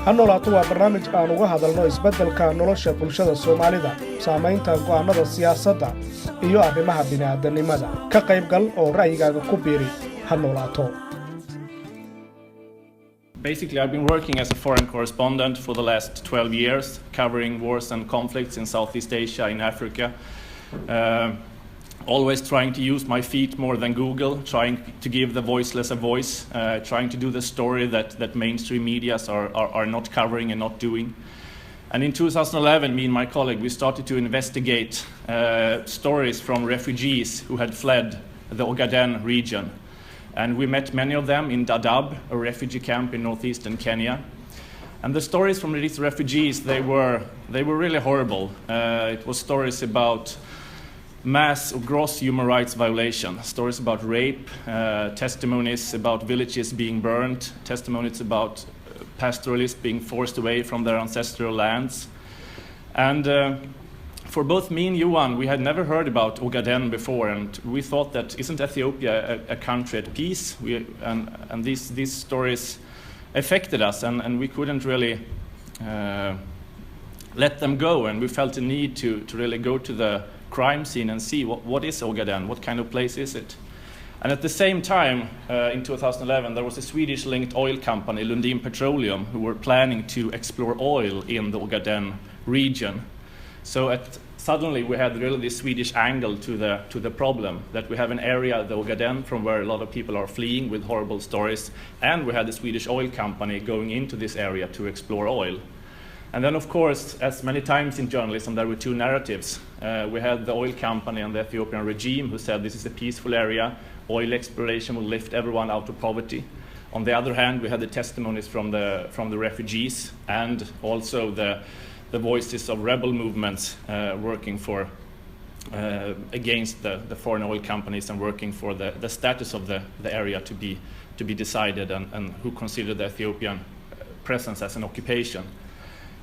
HANOOLAATO waa barnaamij aan uga hadalno isbadalka nolosha bulshada Soomaalida, saamaynta go'aanada siyaasadda iyo arrimaha bini'aadanimada. Ka qaybgal oo rayigaaga ku biiri HANOOLAATO. Basically, I've been working as a foreign correspondent for the last 12 years, covering wars and conflicts in Southeast Asia, in Africa. Always trying to use my feet more than Google, trying to give the voiceless a voice, trying to do the story that mainstream medias are not covering and not doing. And in 2011, me and my colleague, we started to investigate stories from refugees who had fled the Ogaden region. And we met many of them in Dadaab, a refugee camp in northeastern Kenya. And the stories from these refugees, they were really horrible. It was stories about mass or gross human rights violation, stories about rape, testimonies about villages being burned, testimonies about pastoralists being forced away from their ancestral lands. And for both me and Johan, we had never heard about Ogaden before, and we thought that isn't Ethiopia a country at peace? And these stories affected us, and we couldn't really let them go, and we felt a need to really go to the crime scene and see what is Ogaden, what kind of place is it? And at the same time, in 2011, there was a Swedish-linked oil company, Lundin Petroleum, who were planning to explore oil in the Ogaden region. So suddenly we had really this Swedish angle to the problem, that we have an area, the Ogaden, from where a lot of people are fleeing with horrible stories, and we had the Swedish oil company going into this area to explore oil. And then, of course, as many times in journalism, there were two narratives. We had the oil company and the Ethiopian regime who said this is a peaceful area, oil exploration will lift everyone out of poverty. On the other hand, we had the testimonies from the refugees, and also the voices of rebel movements working for against the foreign oil companies and working for the status of the area to be decided, and who consider the Ethiopian presence as an occupation.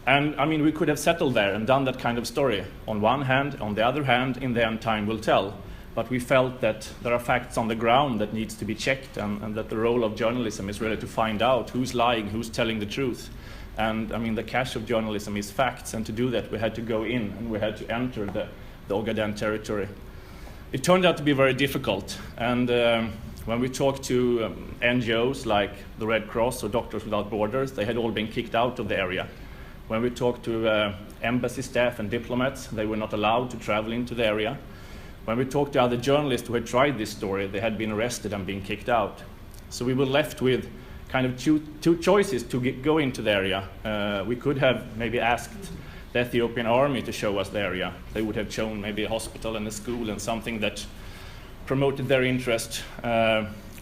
And I mean, we could have settled there and done that kind of story on one hand. On the other hand, in the end, time will tell. But we felt that there are facts on the ground that needs to be checked, and that the role of journalism is really to find out who's lying, who's telling the truth. And I mean, the cash of journalism is facts, and to do that, we had to go in and we had to enter the Ogaden territory. It turned out to be very difficult, and when we talked to NGOs like the Red Cross or Doctors Without Borders, they had all been kicked out of the area. When we talked to embassy staff and diplomats, they were not allowed to travel into the area. When we talked to other journalists who had tried this story, they had been arrested and been kicked out. So we were left with kind of two choices to go into the area. We could have maybe asked the Ethiopian army to show us the area. They would have shown maybe a hospital and a school and something that promoted their interest.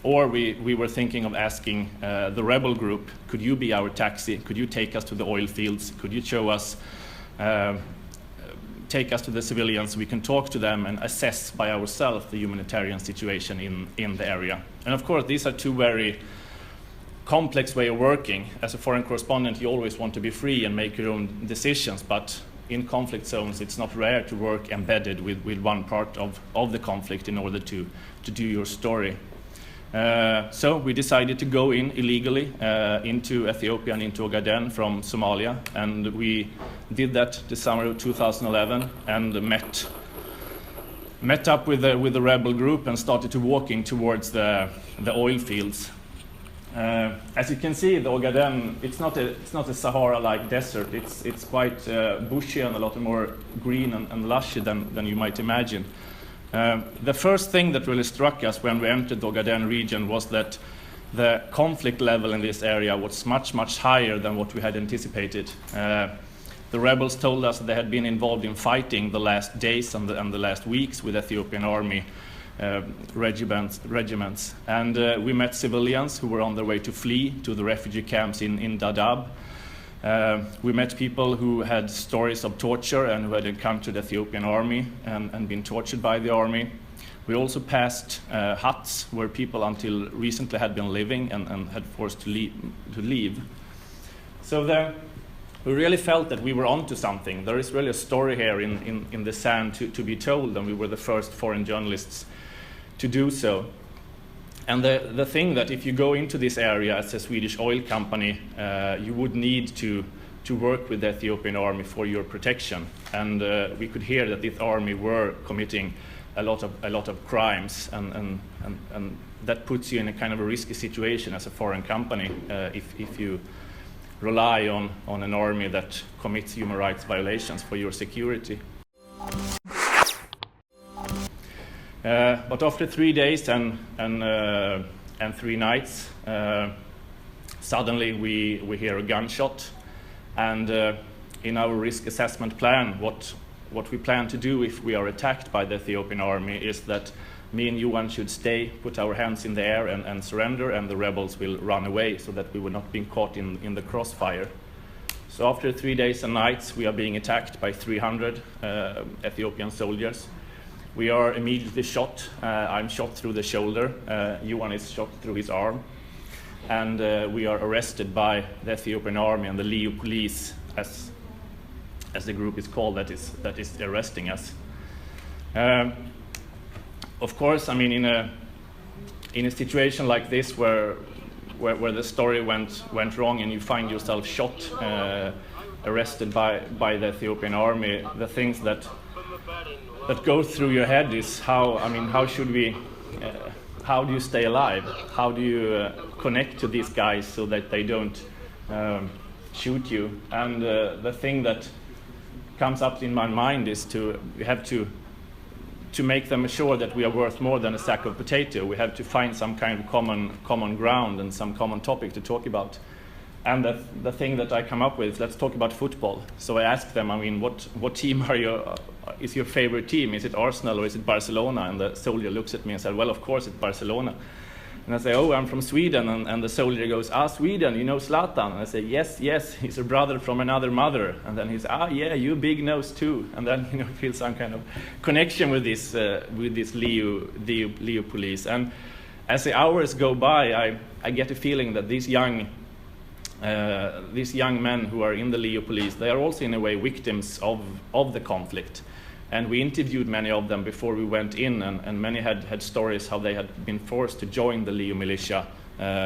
Or we were thinking of asking the rebel group, could you be our taxi? Could you take us to the oil fields? Could you show us, take us to the civilians? We can talk to them and assess by ourselves the humanitarian situation in the area. And of course, these are two very complex way of working. As a foreign correspondent, you always want to be free and make your own decisions, but in conflict zones, it's not rare to work embedded with one part of the conflict in order to do your story. So we decided to go in illegally into Ethiopia and into Ogaden from Somalia, and we did that the summer of 2011 and met up with the rebel group and started to walking towards the oil fields. As you can see, the Ogaden, it's not a Sahara-like desert. It's quite bushy and a lot more green and lushy than you might imagine. The first thing that really struck us when we entered the Ogaden region was that the conflict level in this area was much, much higher than what we had anticipated. The rebels told us that they had been involved in fighting the last days and the last weeks with Ethiopian army regiments. And we met civilians who were on their way to flee to the refugee camps in Dadaab. We met people who had stories of torture and who had encountered the Ethiopian army and been tortured by the army. We also passed huts where people until recently had been living and had forced to leave. So we really felt that we were onto something. There is really a story here in the sand to be told, and we were the first foreign journalists to do so. And the thing that if you go into this area as a Swedish oil company, you would need to work with the Ethiopian army for your protection. And we could hear that this army were committing a lot of crimes, and that puts you in a kind of a risky situation as a foreign company if you rely on an army that commits human rights violations for your security. But after 3 days and 3 nights, suddenly we hear a gunshot, and in our risk assessment plan, what we plan to do if we are attacked by the Ethiopian army is that me and Johan should stay, put our hands in the air and surrender, and the rebels will run away so that we will not be caught in the crossfire. So after 3 days and nights, we are being attacked by 300 Ethiopian soldiers. We are immediately shot. I'm shot through the shoulder. Johan is shot through his arm. And we are arrested by the Ethiopian army and the Leo police, as the group is called, that is arresting us. Of course, I mean, in a situation like this where the story went wrong and you find yourself shot, arrested by the Ethiopian army, the things that go through your head is how do you stay alive? How do you connect to these guys so that they don't shoot you? And the thing that comes up in my mind is we have to make them sure that we are worth more than a sack of potato. We have to find some kind of common ground and some common topic to talk about. And the thing that I come up with, let's talk about football. So I asked them, I mean, what team is your favorite team? Is it Arsenal or is it Barcelona? And the soldier looks at me and said, well, of course it's Barcelona. And I say, oh, I'm from Sweden. And the soldier goes, Sweden, you know Zlatan? And I say, yes, he's a brother from another mother. And then he's, yeah, you big nose too. And then, you feel some kind of connection with this Leo police. And as the hours go by, I get a feeling that these young men who are in the Leo police, they are also in a way victims of the conflict. And we interviewed many of them before we went in, and many had stories how they had been forced to join the Leo militia,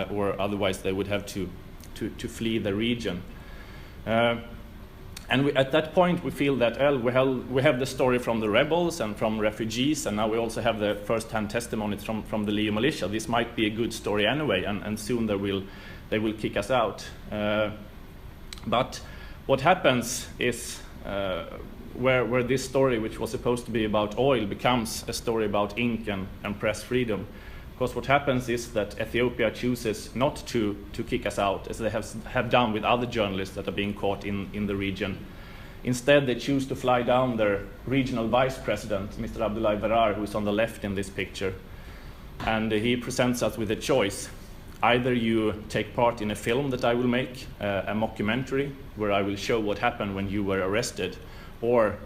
or otherwise they would have to flee the region. And at that point we feel that we have the story from the rebels and from refugees, and now we also have the first-hand testimonies from the Leo militia. This might be a good story anyway, and soon they will kick us out. But what happens is where this story, which was supposed to be about oil, becomes a story about ink and press freedom. Because what happens is that Ethiopia chooses not to kick us out, as they have done with other journalists that are being caught in the region. Instead, they choose to fly down their regional vice president, Mr. Abdullahi Berar, who is on the left in this picture. And he presents us with a choice. Either you take part in a film that I will make, a mockumentary, where I will show what happened when you were arrested, or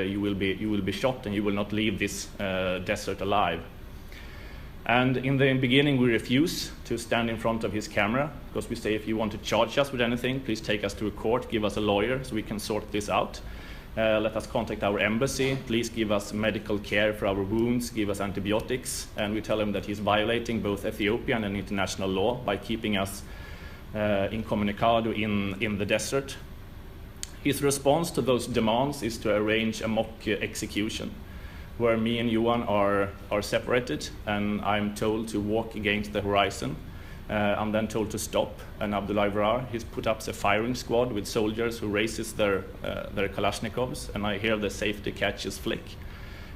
you will be shot and you will not leave this desert alive. And in the beginning, we refuse to stand in front of his camera, because we say, if you want to charge us with anything, please take us to a court, give us a lawyer so we can sort this out. Let us contact our embassy, please give us medical care for our wounds, give us antibiotics. And we tell him that he's violating both Ethiopian and international law by keeping us incommunicado in the desert. His response to those demands is to arrange a mock execution, where me and Johan are separated, and I'm told to walk against the horizon. I'm then told to stop, and Abdullahi Berar, he's put up a firing squad with soldiers who raises their Kalashnikovs, and I hear the safety catches flick.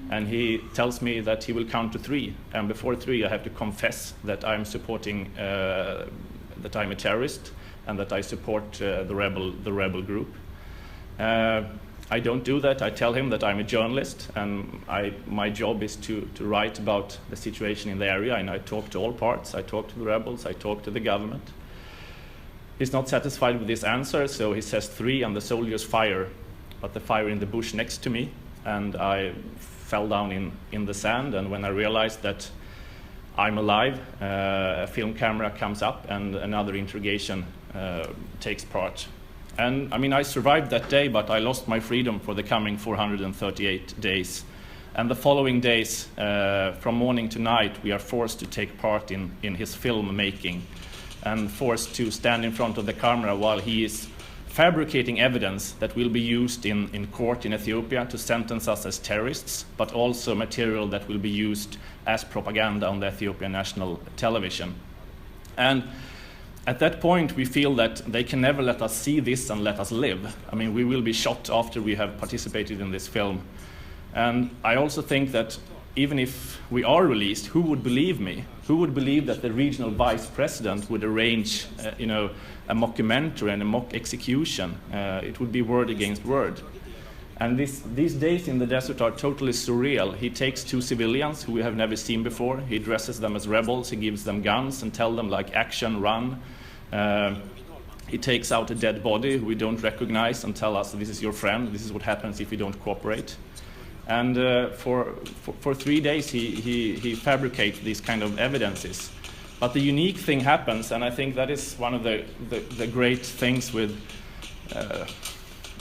And he tells me that he will count to 3, and before 3 I have to confess that I'm supporting, that I'm a terrorist, and that I support the rebel group. I don't do that. I tell him that I'm a journalist, and my job is to write about the situation in the area, and I talk to all parts. I talk to the rebels, I talk to the government. He's not satisfied with this answer, so he says 3, and the soldiers fire, but they fire in the bush next to me, and I fell down in the sand, and when I realized that I'm alive, a film camera comes up, and another interrogation takes part. And I mean, I survived that day, but I lost my freedom for the coming 438 days. And the following days, from morning to night, we are forced to take part in his film making and forced to stand in front of the camera while he is fabricating evidence that will be used in court in Ethiopia to sentence us as terrorists, but also material that will be used as propaganda on the Ethiopian national television. And at that point, we feel that they can never let us see this and let us live. I mean, we will be shot after we have participated in this film. And I also think that even if we are released, who would believe me? Who would believe that the regional vice president would arrange, a mockumentary and a mock execution? It would be word against word. And these days in the desert are totally surreal. He takes two civilians who we have never seen before. He dresses them as rebels. He gives them guns and tells them, like, action, run. He takes out a dead body who we don't recognize and tell us, this is your friend. This is what happens if you don't cooperate. And for 3 days, he fabricates these kind of evidences. But the unique thing happens, and I think that is one of the great things with,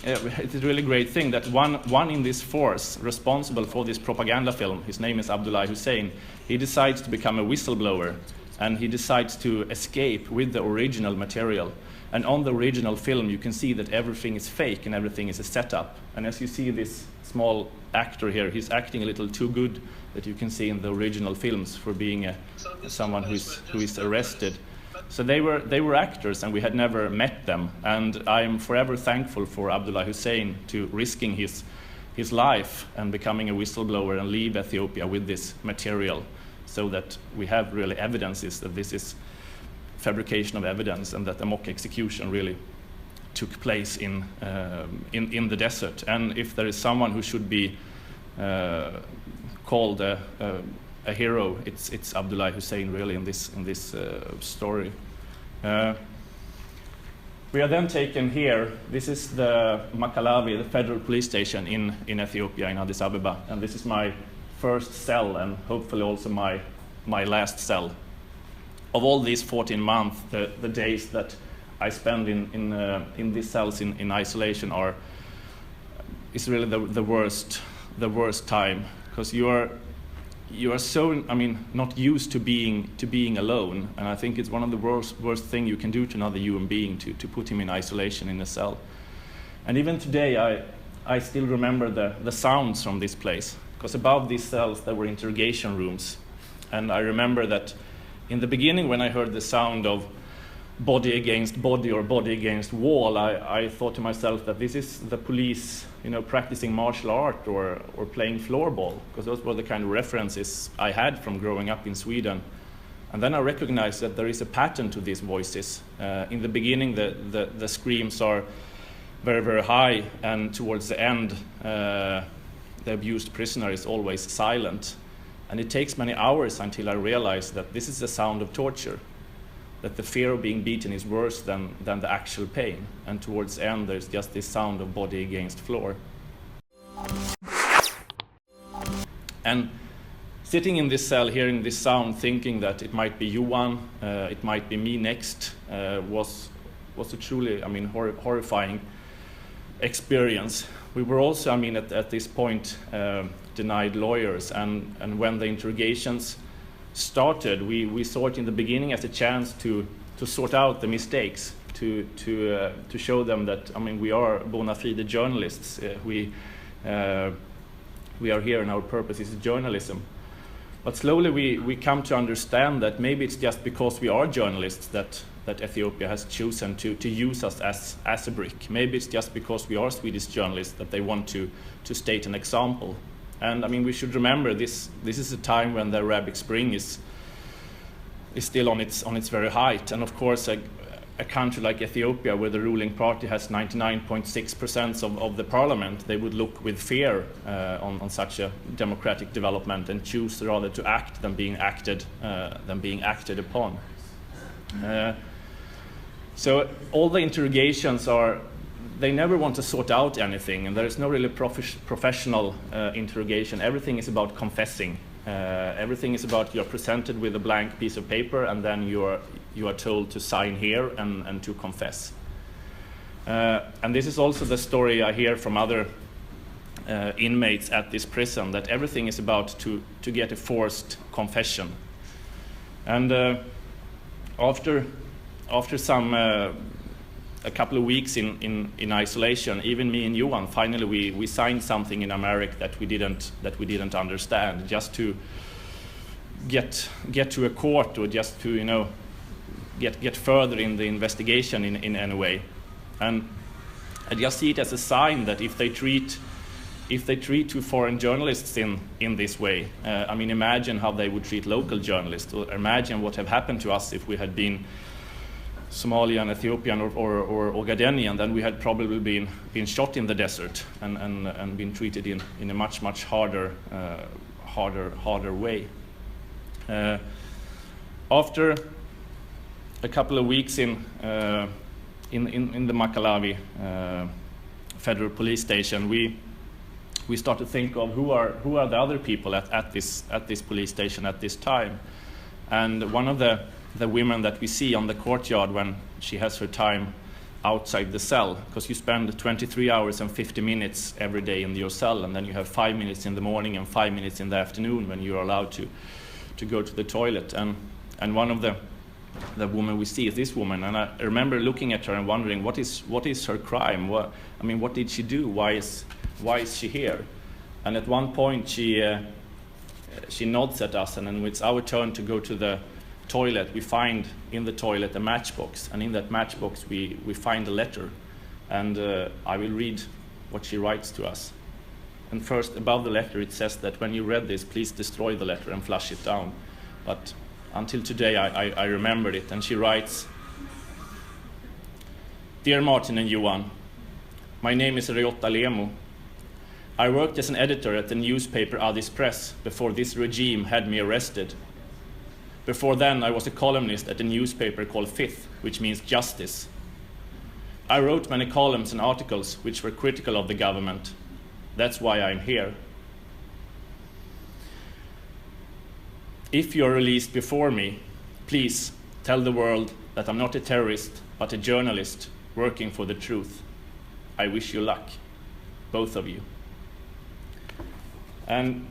it's a really great thing, that one in this force responsible for this propaganda film, his name is Abdullah Hussein, he decides to become a whistleblower, and he decides to escape with the original material. And on the original film, you can see that everything is fake and everything is a setup. And as you see this small actor here, he's acting a little too good that you can see in the original films for being someone who is arrested. So they were actors, and we had never met them. And I am forever thankful for Abdullah Hussein to risking his life and becoming a whistleblower and leave Ethiopia with this material, so that we have really evidences that this is fabrication of evidence and that the mock execution really took place in the desert. And if there is someone who should be called a hero, it's Abdullah Hussein really in this story. We are then taken here. This is the Makalawi, the federal police station in Ethiopia, in Addis Ababa, and this is my first cell and hopefully also my last cell. Of all these 14 months, the days that I spend in these cells in isolation is really the worst time, because you are so, not used to being alone, and I think it's one of the worst thing you can do to another human being, to put him in isolation in a cell. And even today I still remember the sounds from this place, because above these cells there were interrogation rooms, and I remember that in the beginning, when I heard the sound of body against body or body against wall, I thought to myself that this is the police, practicing martial art or playing floorball, because those were the kind of references I had from growing up in Sweden. And then I recognized that there is a pattern to these voices. In the beginning, the screams are very, very high, and towards the end, the abused prisoner is always silent. And it takes many hours until I realize that this is the sound of torture, that the fear of being beaten is worse than the actual pain. And towards the end, there's just this sound of body against floor. And sitting in this cell, hearing this sound, thinking that it might be Johan, it might be me next, was a truly, horrifying experience. We were also, at this point, denied lawyers, and when the interrogations started, we saw it in the beginning as a chance to sort out the mistakes, to show them that we are bona fide journalists. We are here, and our purpose is journalism. But slowly we come to understand that maybe it's just because we are journalists that Ethiopia has chosen to use us as a brick. Maybe it's just because we are Swedish journalists that they want to state an example. And we should remember this is a time when the Arabic Spring is still on its very height. And of course, a country like Ethiopia, where the ruling party has 99.6% of the parliament, they would look with fear on such a democratic development and choose rather to act than being acted upon. So all the interrogations they never want to sort out anything, and there is no really professional interrogation. Everything is about confessing. Everything is about you're presented with a blank piece of paper, and then you are told to sign here and to confess. And this is also the story I hear from other inmates at this prison that everything is about to get a forced confession. And after a couple of weeks in isolation, even me and Johan, finally we signed something in America that we didn't understand, just to get to a court, or just to get further in the investigation in any way. And I just see it as a sign that if they treat two foreign journalists in this way, I mean, imagine how they would treat local journalists, or imagine what have happened to us if we had been Somalian, Ethiopian, or Ogadennian. Then we had probably been shot in the desert and been treated in a much harder way. After a couple of weeks in the Makalawi federal police station, we start to think of who are the other people at this police station at this time. And one of the women that we see on the courtyard when she has her time outside the cell, because you spend 23 hours and 50 minutes every day in your cell, and then you have 5 minutes in the morning and 5 minutes in the afternoon when you're allowed to go to the toilet. And one of the woman we see is this woman, and I remember looking at her and wondering what is her crime? What did she do? Why is she here? And at one point she nods at us, and then it's our turn to go to the toilet. We find in the toilet a matchbox, and in that matchbox we find a letter, and I will read what she writes to us. And first, above the letter, it says that when you read this, please destroy the letter and flush it down. But until today I remembered it. And she writes, "Dear Martin and Johan, my name is Rayot Alemu. I worked as an editor at the newspaper Addis Press before this regime had me arrested. Before then, I was a columnist at a newspaper called Fifth, which means justice. I wrote many columns and articles which were critical of the government. That's why I'm here. If you're released before me, please tell the world that I'm not a terrorist, but a journalist working for the truth. I wish you luck, both of you." And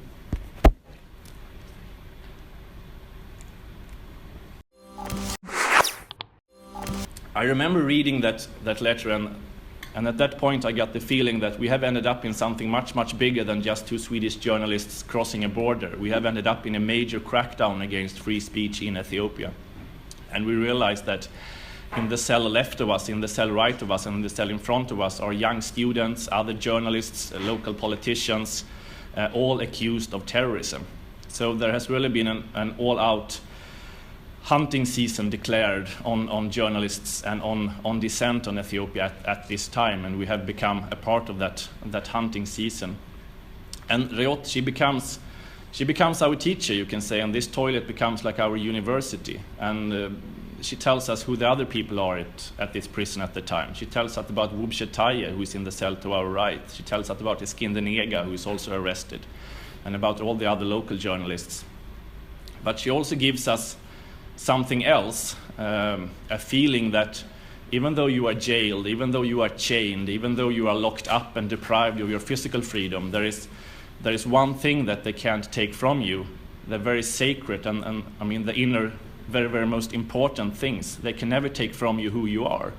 I remember reading that letter, and at that point I got the feeling that we have ended up in something much bigger than just two Swedish journalists crossing a border. We have ended up in a major crackdown against free speech in Ethiopia. And we realized that in the cell left of us, in the cell right of us, and in the cell in front of us are young students, other journalists, local politicians, all accused of terrorism. So there has really been an all-out hunting season declared on journalists and on dissent on Ethiopia at this time, and we have become a part of that hunting season. And Rayot, she becomes our teacher, you can say, and this toilet becomes like our university. And she tells us who the other people are at this prison at the time. She tells us about Wubshe, who is in the cell to our right. She tells us about Iskindenega, who is also arrested, and about all the other local journalists. But she also gives us something else, a feeling that even though you are jailed, even though you are chained, even though you are locked up and deprived of your physical freedom, there is one thing that they can't take from you. They're very sacred, and I mean the inner, very most important things. They can never take from you who you are.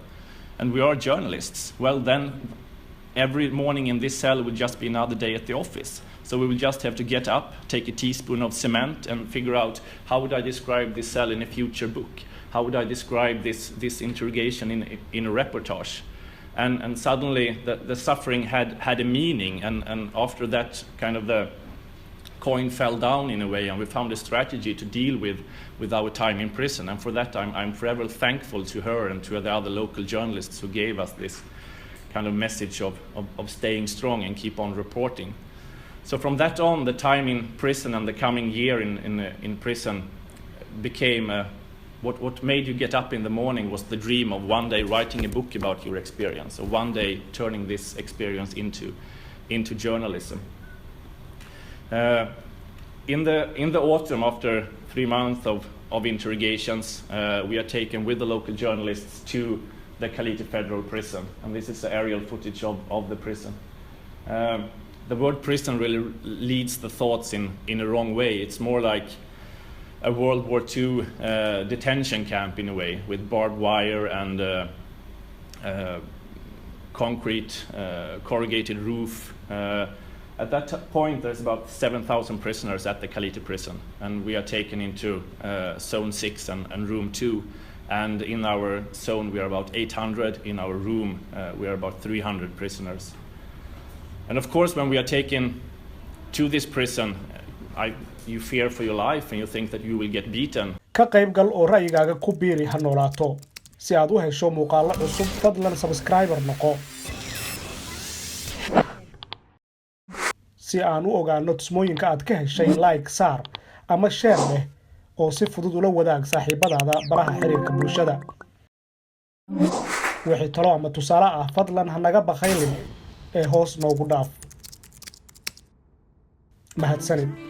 And we are journalists. Well, then every morning in this cell would just be another day at the office. So we will just have to get up, take a teaspoon of cement, and figure out how would I describe this cell in a future book? How would I describe this interrogation in a reportage? And suddenly the suffering had a meaning, and after that kind of the coin fell down in a way, and we found a strategy to deal with our time in prison. And for that I'm forever thankful to her and to the other local journalists who gave us this kind of message of staying strong and keep on reporting. So from that on, the time in prison and the coming year in prison became what made you get up in the morning was the dream of one day writing a book about your experience, or one day turning this experience into journalism. In the autumn, after 3 months of interrogations, we are taken with the local journalists to the Kalite Federal Prison, and this is the aerial footage of the prison. the word prison really leads the thoughts in a wrong way. It's more like a World War II detention camp in a way, with barbed wire and concrete corrugated roof. At that point, there's about 7,000 prisoners at the Kalite prison, and we are taken into Zone 6 and Room 2. And in our zone, we are about 800. In our room, we are about 300 prisoners. And of course, when we are taken to this prison, you fear for your life and you think that you will get beaten. Ka qeybgal oo rayigaaga ku biiri HANOOLAATO si aad u hesho muuqaallo cusub, fadlan subscriber noqo. Si aan u ogaano tusmooyinka aad ka heshay, like saar ama share leh oo si fudud ula wadaag saaxiibadaada baraha xiriirka bulshada. Wixii talo ama tusaale ah, fadlan ha naga bakhaylin ee hoos noogu dhaaf. mahadsanid.